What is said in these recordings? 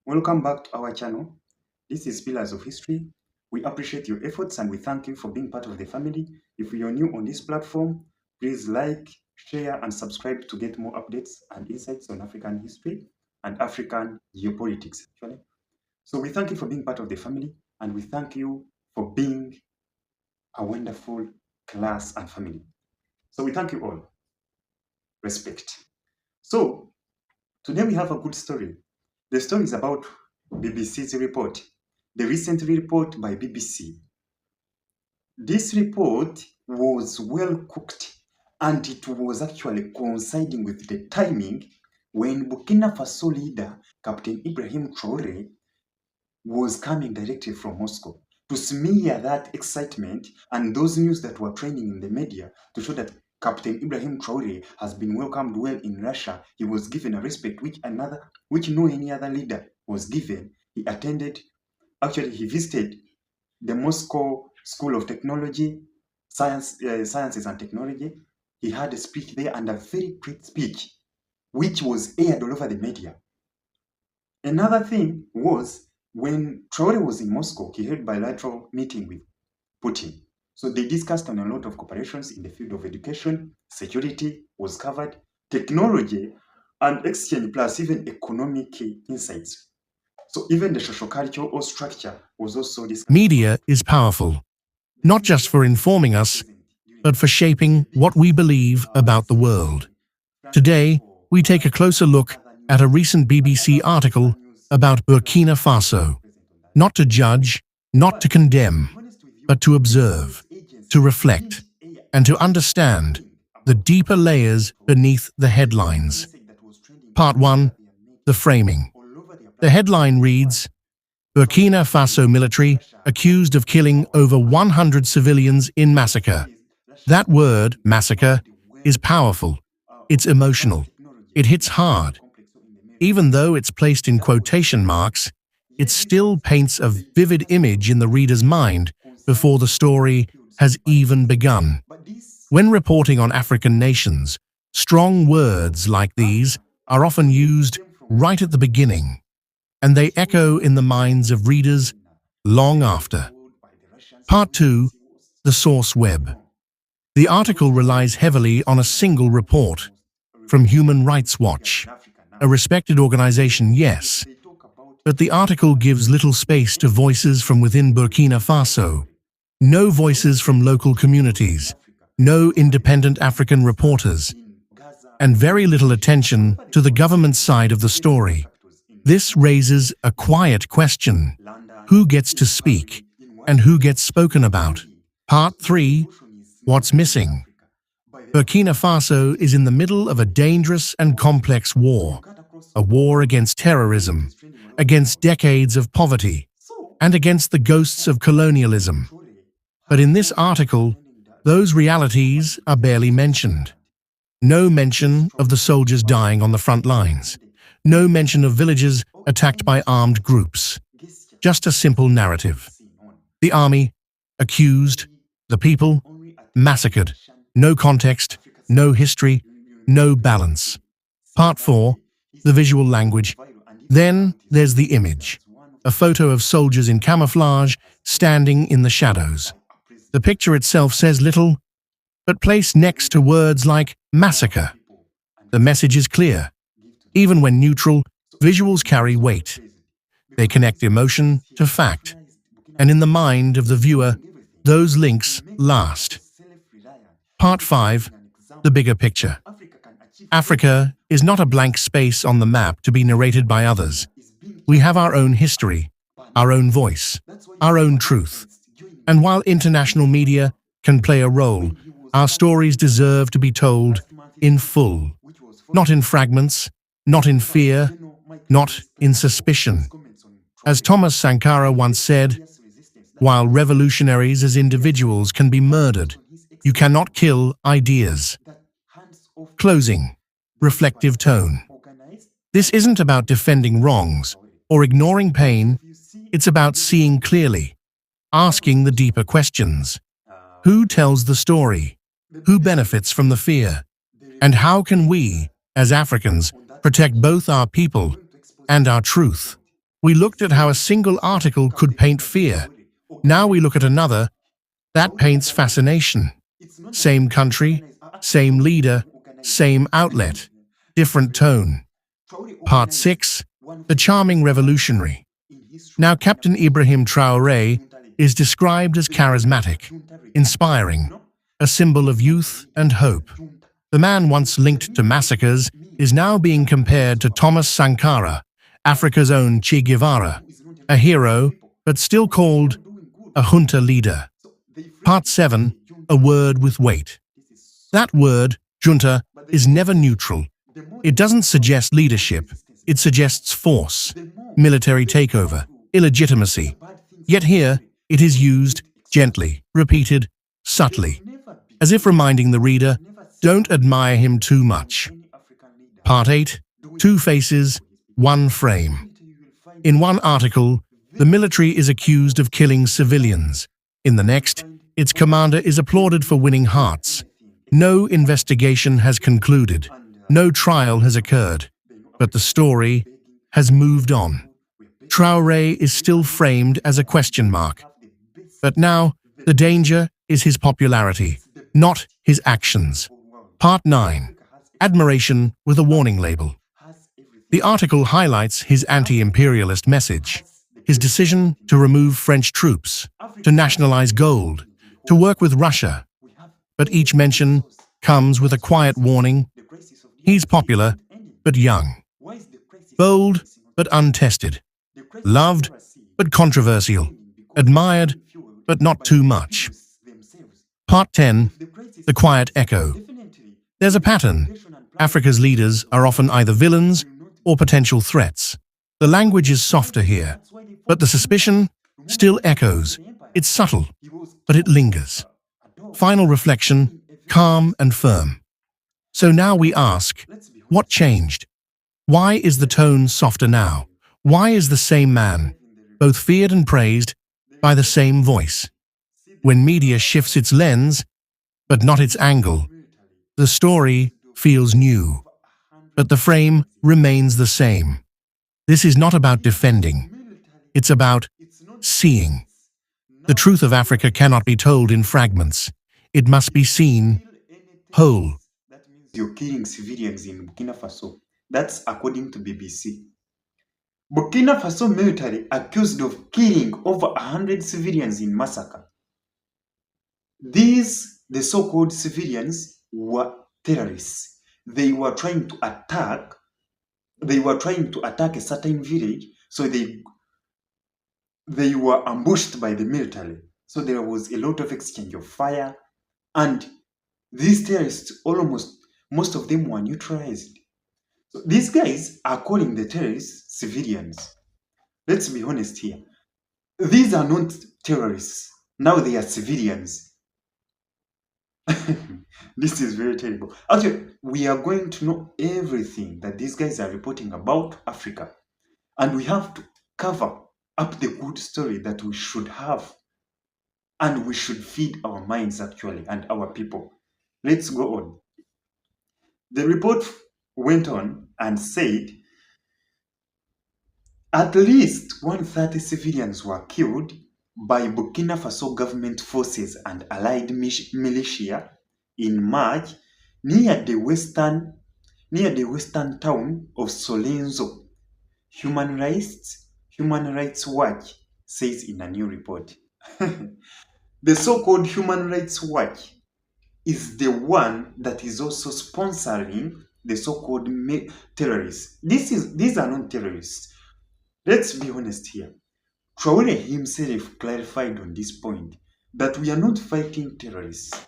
Welcome back to our channel. This is Pillars of History. We appreciate your efforts and we thank you for being part of the family. If you're new on this platform, please like, share, and subscribe to get more updates and insights on African history and African geopolitics, actually. So we thank you for being part of the family and we thank you for being a wonderful class and family. So we thank you all. Respect. So today we have a good story. The story is about BBC's report, the recent report by BBC. This report was well cooked and it was actually coinciding with the timing when Burkina Faso leader Captain Ibrahim Traoré was coming directly from Moscow to smear that excitement and those news that were trending in the media to show that Captain Ibrahim Traoré has been welcomed well in Russia. He was given a respect which no any other leader was given. He visited the Moscow School of Technology, Sciences and Technology. He had a speech there and a very great speech, which was aired all over the media. Another thing was when Traoré was in Moscow, he held bilateral meeting with Putin. So they discussed on a lot of cooperations in the field of education, security was covered, technology, and exchange, plus even economic insights. So even the social culture or structure was also discussed. Media is powerful, not just for informing us, but for shaping what we believe about the world. Today, we take a closer look at a recent BBC article about Burkina Faso, not to judge, not to condemn, but to observe, to reflect, and to understand the deeper layers beneath the headlines. Part 1. The framing. The headline reads, Burkina Faso military accused of killing over 100 civilians in massacre. That word, massacre, is powerful. It's emotional. It hits hard. Even though it's placed in quotation marks, it still paints a vivid image in the reader's mind before the story has even begun. When reporting on African nations, strong words like these are often used right at the beginning, and they echo in the minds of readers long after. Part 2. The source web. The article relies heavily on a single report from Human Rights Watch, a respected organization, yes, but the article gives little space to voices from within Burkina Faso. No voices from local communities, no independent African reporters, and very little attention to the government side of the story. This raises a quiet question: who gets to speak, and who gets spoken about? Part 3. What's missing? Burkina Faso is in the middle of a dangerous and complex war. A war against terrorism, against decades of poverty, and against the ghosts of colonialism. But in this article, those realities are barely mentioned. No mention of the soldiers dying on the front lines. No mention of villages attacked by armed groups. Just a simple narrative. The army, accused, the people, massacred. No context, no history, no balance. Part 4. The visual language. Then there's the image. A photo of soldiers in camouflage standing in the shadows. The picture itself says little, but placed next to words like massacre, the message is clear. Even when neutral, visuals carry weight. They connect emotion to fact, and in the mind of the viewer, those links last. Part 5. The bigger picture. Africa is not a blank space on the map to be narrated by others. We have our own history, our own voice, our own truth. And while international media can play a role, our stories deserve to be told in full, not in fragments, not in fear, not in suspicion. As Thomas Sankara once said, while revolutionaries as individuals can be murdered, you cannot kill ideas. Closing. Reflective tone. This isn't about defending wrongs or ignoring pain, it's about seeing clearly, asking the deeper questions. Who tells the story? Who benefits from the fear? And how can we, as Africans, protect both our people and our truth? We looked at how a single article could paint fear. Now we look at another that paints fascination. Same country, same leader, same outlet, different tone. Part 6. The Charming Revolutionary. Now Captain Ibrahim Traoré is described as charismatic, inspiring, a symbol of youth and hope. The man once linked to massacres is now being compared to Thomas Sankara, Africa's own Che Guevara, a hero, but still called a junta leader. Part 7. A word with weight. That word, junta, is never neutral. It doesn't suggest leadership, it suggests force, military takeover, illegitimacy. Yet here, it is used gently, repeated, subtly, as if reminding the reader, don't admire him too much. Part 8. Two faces, one frame. In one article, the military is accused of killing civilians. In the next, its commander is applauded for winning hearts. No investigation has concluded. No trial has occurred. But the story has moved on. Traoré is still framed as a question mark. But now, the danger is his popularity, not his actions. Part 9. Admiration with a warning label. The article highlights his anti-imperialist message, his decision to remove French troops, to nationalize gold, to work with Russia. But each mention comes with a quiet warning. He's popular, but young. Bold, but untested. Loved, but controversial. Admired, but not too much. Part 10. The Quiet Echo. There's a pattern. Africa's leaders are often either villains or potential threats. The language is softer here, but the suspicion still echoes. It's subtle, but it lingers. Final reflection, calm and firm. So now we ask, what changed? Why is the tone softer now? Why is the same man, both feared and praised, by the same voice? When media shifts its lens, but not its angle, the story feels new, but the frame remains the same. This is not about defending. It's about seeing. The truth of Africa cannot be told in fragments. It must be seen whole. You're killing civilians in Burkina Faso. That's according to BBC. Burkina Faso military accused of killing over 100 civilians in massacre. These, the so-called civilians, were terrorists. They were trying to attack a certain village, so they were ambushed by the military. So there was a lot of exchange of fire, and these terrorists, most of them were neutralized. So these guys are calling the terrorists civilians. Let's be honest here. These are not terrorists. Now they are civilians. This is very terrible. Actually, we are going to know everything that these guys are reporting about Africa. And we have to cover up the good story that we should have. And we should feed our minds, actually, and our people. Let's go on. The report went on and said at least 130 civilians were killed by Burkina Faso government forces and allied militia in March near the western town of Solenzo. Human Rights Watch says in a new report. The so-called Human Rights Watch is the one that is also sponsoring the so-called terrorists. These are not terrorists. Let's be honest here. Traoré himself clarified on this point that we are not fighting terrorists.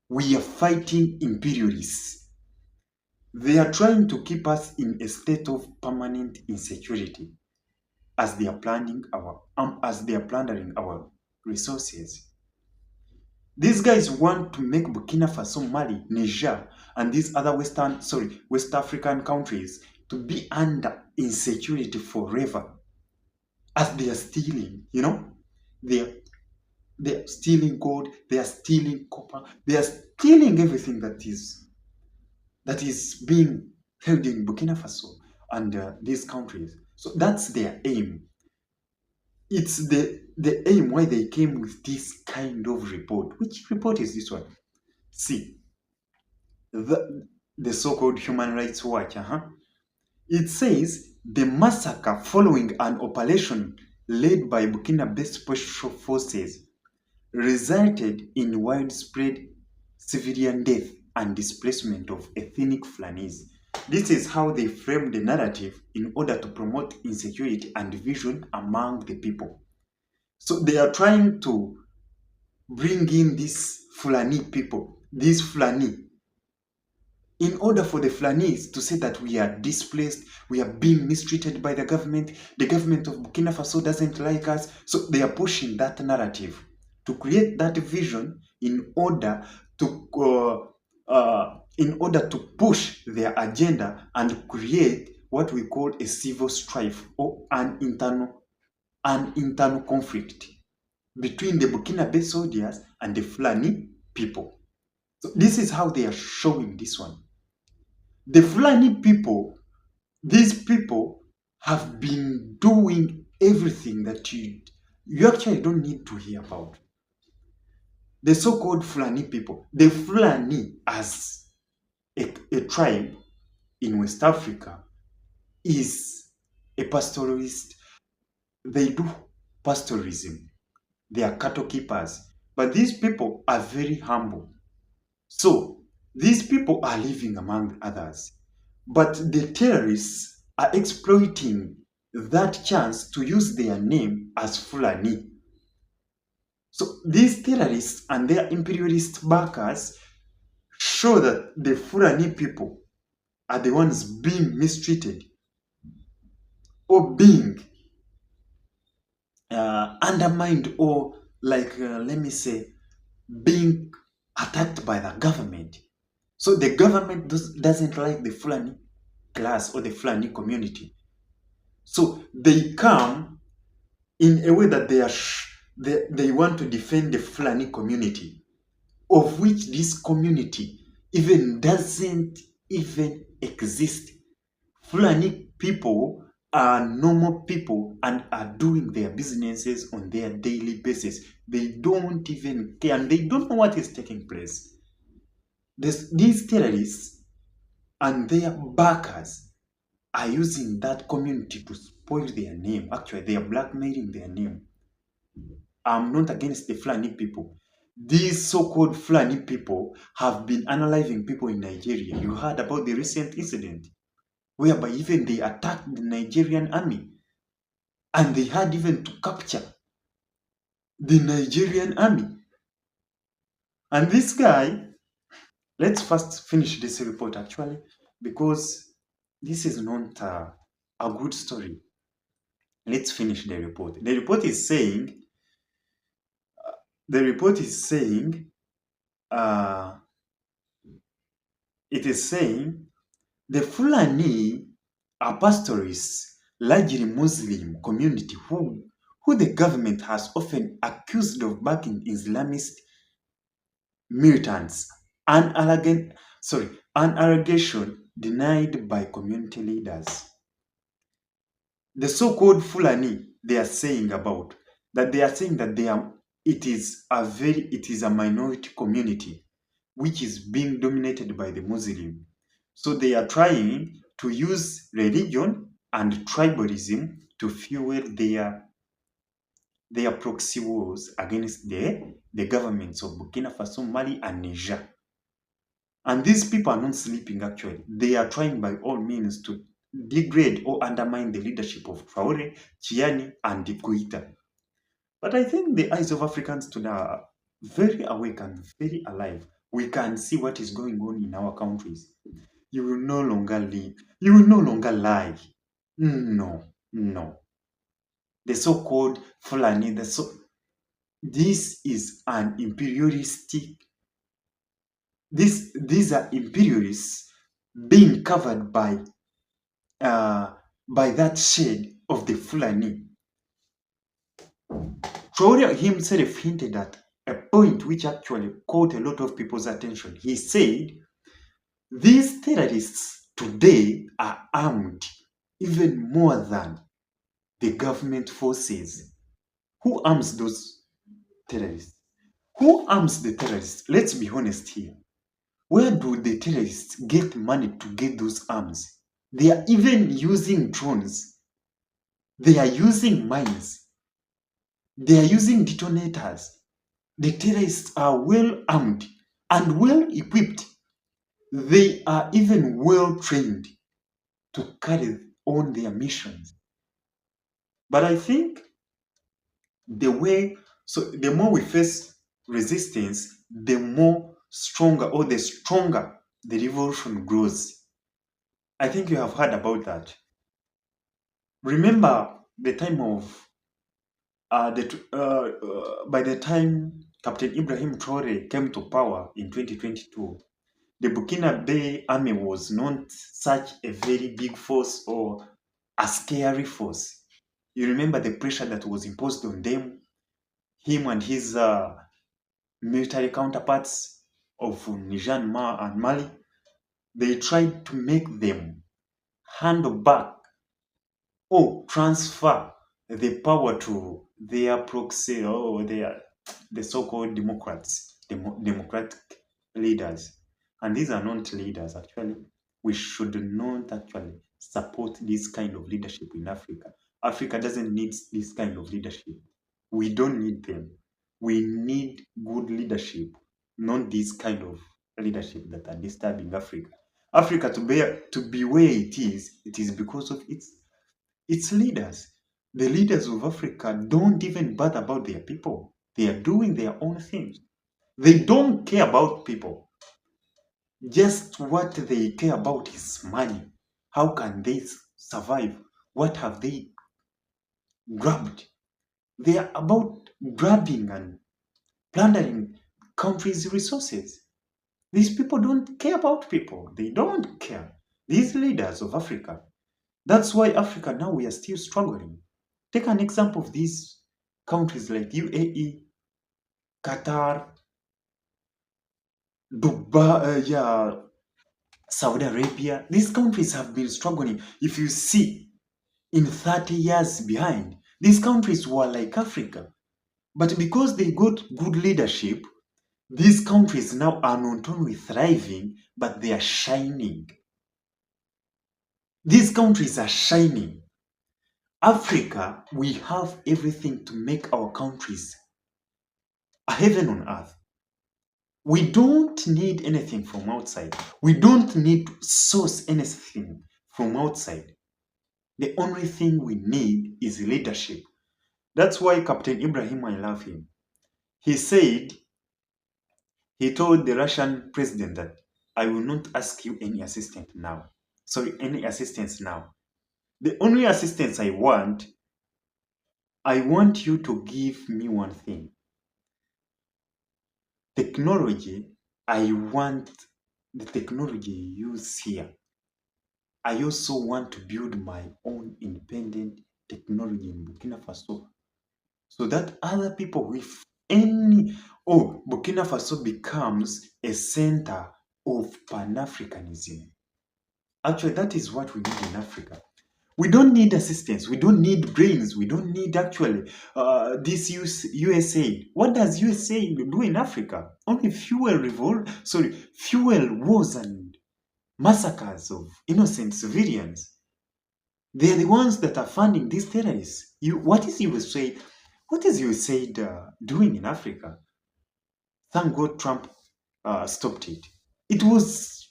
We are fighting imperialists. They are trying to keep us in a state of permanent insecurity as they are plundering our resources. These guys want to make Burkina Faso, Mali, Niger, and these other West African countries to be under insecurity forever. As they are stealing, they are stealing gold, they are stealing copper, they are stealing everything that is being held in Burkina Faso and these countries. So that's their aim. It's the aim why they came with this kind of report. Which report is this one? See, the so-called Human Rights Watch. It says the massacre following an operation led by Burkina-based special forces resulted in widespread civilian death and displacement of ethnic Fulanese. This is how they frame the narrative in order to promote insecurity and division among the people. So they are trying to bring in these Fulani people, these Fulani, in order for the Fulanese to say that we are displaced, we are being mistreated by the government of Burkina Faso doesn't like us. So they are pushing that narrative to create that vision in order to push their agenda and create what we call a civil strife or an internal conflict between the Burkina soldiers and the Fulani people. So this is how they are showing this one. The Fulani people, these people have been doing everything that you actually don't need to hear about. The so-called Fulani people, the Fulani as a tribe in West Africa is a pastoralist. They do pastoralism. They are cattle keepers. But these people are very humble. So these people are living among others. But the terrorists are exploiting that chance to use their name as Fulani. So these terrorists and their imperialist backers show that the Fulani people are the ones being mistreated or being undermined or let me say, being attacked by the government. So the government doesn't like the Fulani class or the Fulani community. So they come in a way that they want to defend the Fulani community, of which this community even doesn't even exist. Fulani people are normal people and are doing their businesses on their daily basis. They don't even care and they don't know what is taking place. These terrorists and their backers are using that community to spoil their name. Actually, they are blackmailing their name. I'm not against the Fulani people. These so-called Fulani people have been unaliving people in Nigeria. You heard about the recent incident whereby even they attacked the Nigerian army and they had even to capture the Nigerian army. And this guy, let's first finish this report actually, because this is not a good story. Let's finish the report. The report is saying, it is saying the Fulani are pastoralists, largely Muslim community who the government has often accused of backing Islamist militants, an allegation denied by community leaders. The so-called Fulani they are saying that it is a minority community which is being dominated by the Muslim. So they are trying to use religion and tribalism to fuel their proxy wars against the governments of Burkina Faso, Mali, and Niger. And these people are not sleeping actually. They are trying by all means to degrade or undermine the leadership of Traoré, Chiani, and Goita. But I think the eyes of Africans today are very awake and very alive. We can see what is going on in our countries. You will no longer live. You will no longer lie. No, no. The so-called Fulani, this is an imperialistic. These are imperialists being covered by that shade of the Fulani. Traoré himself hinted at a point which actually caught a lot of people's attention. He said, these terrorists today are armed even more than the government forces. Who arms those terrorists? Who arms the terrorists? Let's be honest here. Where do the terrorists get money to get those arms? They are even using drones. They are using mines. They are using detonators. The terrorists are well armed and well equipped. They are even well trained to carry on their missions. But I think the more we face resistance, the more stronger or the stronger the revolution grows. I think you have heard about that. Remember the time of by the time Captain Ibrahim Traoré came to power in 2022, the Burkina Faso army was not such a very big force or a scary force. You remember the pressure that was imposed on them, him and his military counterparts of Niger and Mali. They tried to make them hand back or transfer the power to their proxy or the so-called democratic leaders. And these are not leaders, actually. We should not actually support this kind of leadership in Africa. Africa doesn't need this kind of leadership. We don't need them. We need good leadership, not this kind of leadership that are disturbing Africa. Africa to be where it is because of its leaders. The leaders of Africa don't even bother about their people. They are doing their own things. They don't care about people. Just what they care about is money. How can they survive? What have they grabbed? They are about grabbing and plundering countries' resources. These people don't care about people. They don't care. These leaders of Africa. That's why Africa now we are still struggling. Take an example of these countries like UAE, Qatar, Dubai, Saudi Arabia. These countries have been struggling. If you see, in 30 years behind, these countries were like Africa. But because they got good leadership, these countries now are not only thriving, but they are shining. These countries are shining. Africa, we have everything to make our countries a heaven on earth. We don't need anything from outside. We don't need to source anything from outside. The only thing we need is leadership. That's why Captain Ibrahim, I love him. He said, he told the Russian president that I will not ask you any assistance now. Sorry, any assistance now. The only assistance I want you to give me one thing. Technology, I want the technology you use here. I also want to build my own independent technology in Burkina Faso so that other people with Burkina Faso becomes a center of Pan-Africanism. Actually, that is what we need in Africa. We don't need assistance. We don't need brains. We don't need actually this USA. What does USA do in Africa? Only fuel wars and massacres of innocent civilians. They are the ones that are funding these terrorists. What is USA doing in Africa? Thank God Trump stopped it. It was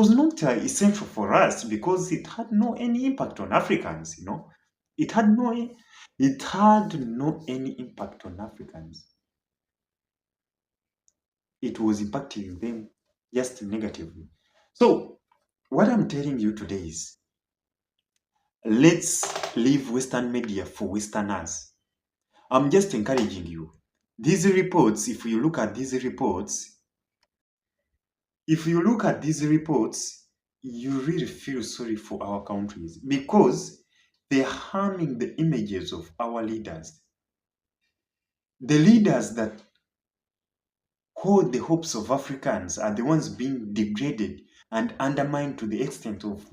not essential for us because it had no any impact on Africans. It had no any impact on Africans. It was impacting them just negatively. So what I'm telling you today is, let's leave Western media for Westerners. I'm just encouraging you. These reports, if you look at these reports, you really feel sorry for our countries because they're harming the images of our leaders. The leaders that hold the hopes of Africans are the ones being degraded and undermined to the extent of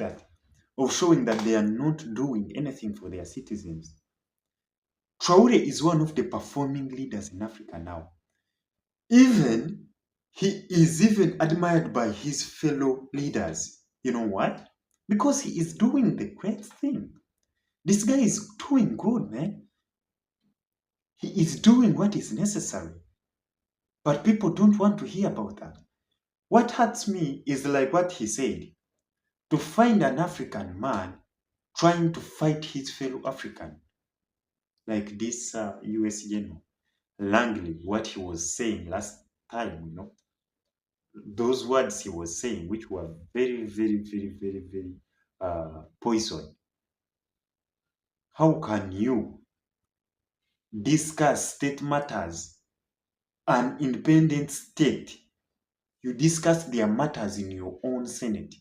showing that they are not doing anything for their citizens. Traoré is one of the performing leaders in Africa now. Even he is even admired by his fellow leaders. You know why? Because he is doing the great thing. This guy is doing good, man. He is doing what is necessary. But people don't want to hear about that. What hurts me is like what he said, to find an African man trying to fight his fellow African, like this US general Langley, what he was saying last time, those words he was saying, which were very, very, very, very, very poison. How can you discuss state matters, an independent state? You discuss their matters in your own Senate.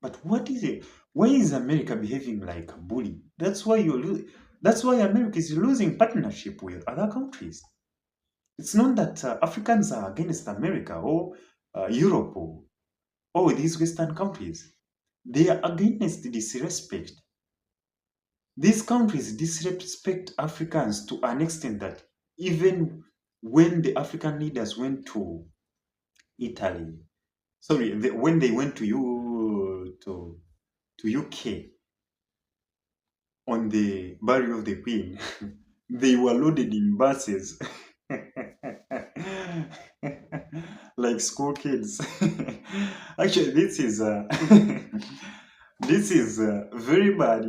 But what is it? Why is America behaving like a bully? That's why that's why America is losing partnership with other countries. It's not that Africans are against America or Europe or these Western countries. They are against disrespect. These countries disrespect Africans to an extent that even when the African leaders went to Italy, when they went to UK on the burial of the Queen, they were loaded in buses like school kids. Actually, this is this is very bad.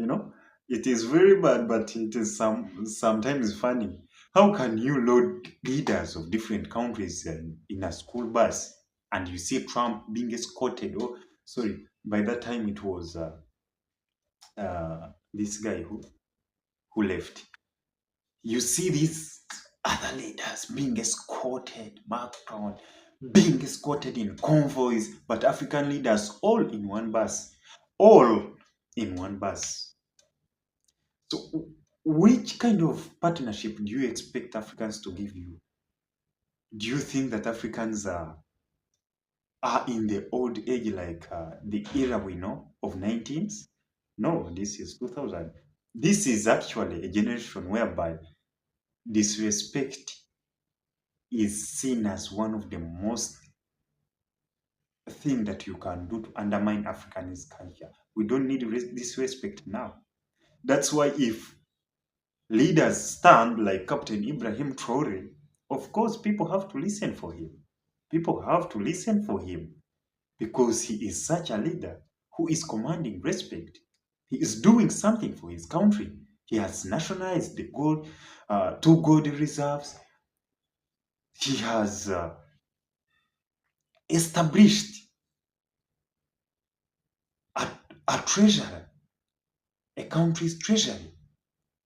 It is very bad, but it is sometimes funny. How can you load leaders of different countries in a school bus, and you see Trump being escorted? Oh, sorry, by that time it was this guy who left. You see these other leaders being escorted, Macron being escorted in convoys, but African leaders all in one bus. All in one bus. So, which kind of partnership do you expect Africans to give you? Do you think that Africans are in the old age like the era we know of 19s? No, this is 2000. This is actually a generation whereby disrespect is seen as one of the most thing that you can do to undermine Africanist culture. We don't need disrespect now. That's why if leaders stand like Captain Ibrahim Traoré, of course people have to listen for him. People have to listen for him because he is such a leader who is commanding respect. He is doing something for his country. He has nationalized the gold, 2 gold reserves. He has established a treasury, a country's treasury.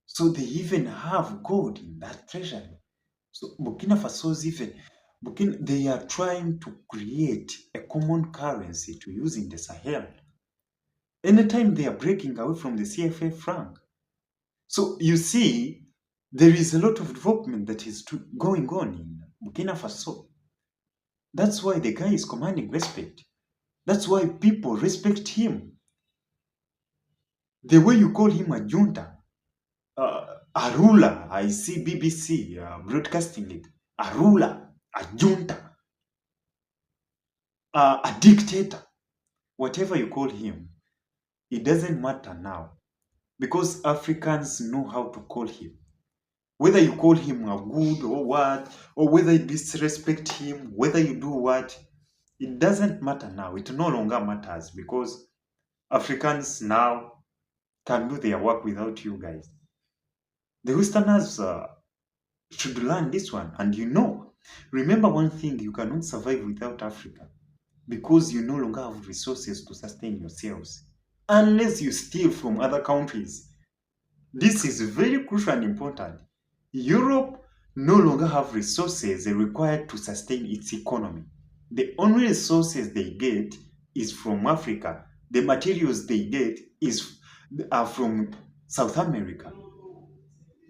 So they even have gold in that treasury. So Burkina Faso's they are trying to create a common currency to use in the Sahel. Anytime they are breaking away from the CFA franc. So you see, there is a lot of development that is going on in Burkina Faso. That's why the guy is commanding respect. That's why people respect him. The way you call him a junta, a ruler, I see BBC broadcasting it, a ruler, a junta, a dictator, whatever you call him, it doesn't matter now because Africans know how to call him. Whether you call him a good or what, or whether you disrespect him, whether you do what, it doesn't matter now. It no longer matters because Africans now can do their work without you guys. The Westerners should learn this one. And remember one thing, you cannot survive without Africa because you no longer have resources to sustain yourselves unless you steal from other countries. This is very crucial and important. Europe no longer have resources required to sustain its economy. The only resources they get is from Africa. The materials they get are from South America.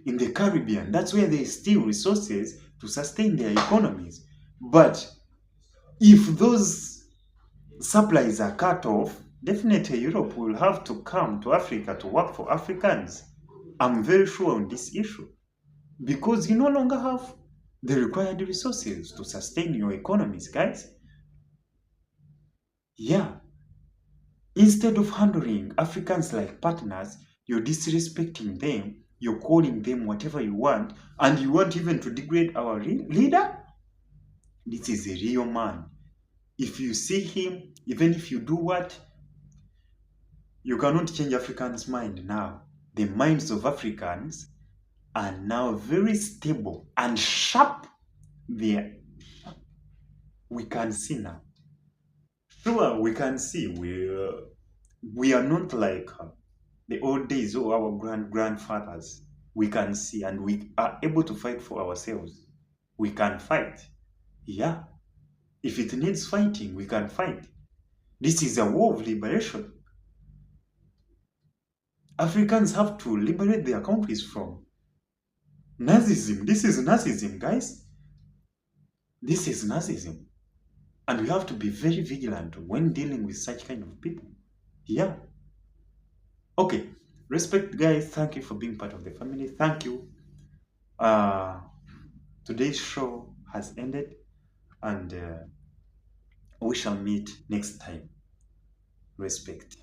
In the Caribbean, that's where they steal resources to sustain their economies. But if those supplies are cut off, definitely Europe will have to come to Africa to work for Africans. I'm very sure on this issue. because you no longer have the required resources to sustain your economies, guys. Yeah. Instead of handling Africans like partners, you're disrespecting them, you're calling them whatever you want, and you want even to degrade our leader? This is a real man. If you see him, even if you do what, you cannot change Africans' mind now. The minds of Africans are now very stable and sharp. We can see now. Sure, we can see. We are not like the old days or our grandfathers. We can see and we are able to fight for ourselves. We can fight. Yeah. If it needs fighting, we can fight. This is a war of liberation. Africans have to liberate their countries from Nazism. This is Nazism, guys. This is Nazism. And we have to be very vigilant when dealing with such kind of people. Yeah. Okay. Respect, guys. Thank you for being part of the family. Thank you. Uh, Today's show has ended, and we shall meet next time. Respect.